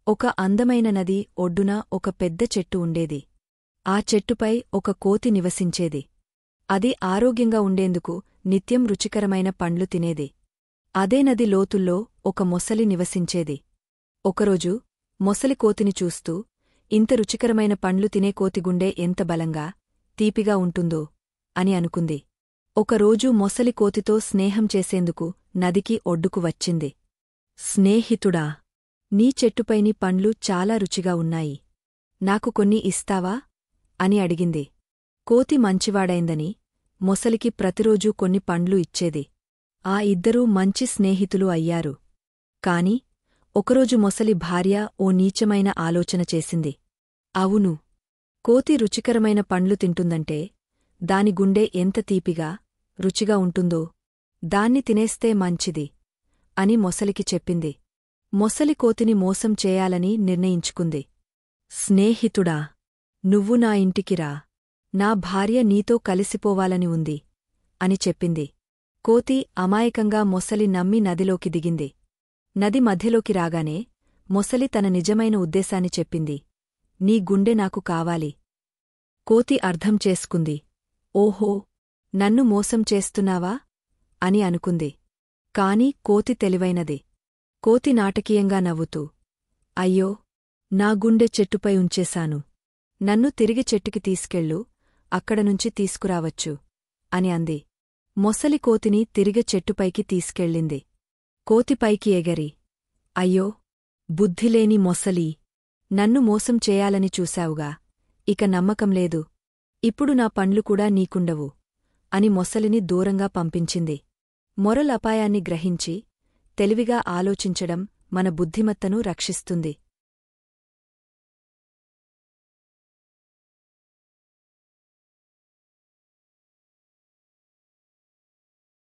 ఒక అందమైన నది ఒడ్డున ఒక పెద్ద చెట్టు ఉండేది. ఆ చెట్టుపై ఒక కోతి నివసించేది. అది ఆరోగ్యంగా ఉండేందుకు నిత్యం రుచికరమైన పండ్లు తినేది. అదే నది లోతుల్లో ఒక మొసలి నివసించేది. ఒకరోజు మొసలి కోతిని చూస్తూ, ఇంత రుచికరమైన పండ్లు తినే కోతిగుండె ఎంత బలంగా, తీపిగా ఉంటుందో అని అనుకుంది. ఒకరోజు మొసలి కోతితో స్నేహం చేసేందుకు నదికి ఒడ్డుకు వచ్చింది. స్నేహితుడా, నీ చెట్టుపైని పండ్లు చాలా రుచిగా ఉన్నాయి. నాకు కొన్ని ఇస్తావా? అని అడిగింది. కోతి మంచివాడైందని మొసలికి ప్రతిరోజూ కొన్ని పండ్లు ఇచ్చేది. ఆ ఇద్దరూ మంచి స్నేహితులు అయ్యారు. కాని ఒకరోజు మొసలి భార్య ఓ నీచమైన ఆలోచన చేసింది. అవును, కోతి రుచికరమైన పండ్లు తింటుందంటే దాని గుండె ఎంత తీపిగా, రుచిగా ఉంటుందో, దాన్ని తినేస్తే మంచిది అని మొసలికి చెప్పింది. మొసలి కోతిని మోసం చేయాలని నిర్ణయించుకుంది. స్నేహితుడా, నువ్వు నా ఇంటికి రా. నా భార్య నీతో కలిసిపోవాలని ఉంది అని చెప్పింది. కోతి అమాయకంగా మొసలి నమ్మి నదిలోకి దిగింది. నది మధ్యలోకి రాగానే మొసలి తన నిజమైన ఉద్దేశాన్ని చెప్పింది. నీ గుండె నాకు కావాలి. కోతి అర్థం చేసుకుంది. ఓహో, నన్ను మోసం చేస్తున్నావా అని అనుకుంది. కాని కోతి తెలివైనది. కోతి నాటకీయంగా నవ్వుతూ, అయ్యో, నా గుండె చెట్టుపై ఉంచేశాను. నన్ను తిరిగి చెట్టుకి తీసుకెళ్ళు, అక్కడనుంచి తీసుకురావచ్చు అని అంది. మొసలి కోతిని తిరిగి చెట్టుపైకి తీసుకెళ్ళింది. కోతిపైకి ఎగరి, అయ్యో, బుద్ధిలేని మొసలీ, నన్ను మోసం చేయాలని చూశావుగా, ఇక నమ్మకం లేదు. ఇప్పుడు నా పండ్లు కూడా నీకుండవు అని మొసలిని దూరంగా పంపించింది. మొరల్ అపాయాన్ని గ్రహించి తెలివిగా ఆలోచించడం మన బుద్ధిమత్తను రక్షిస్తుంది.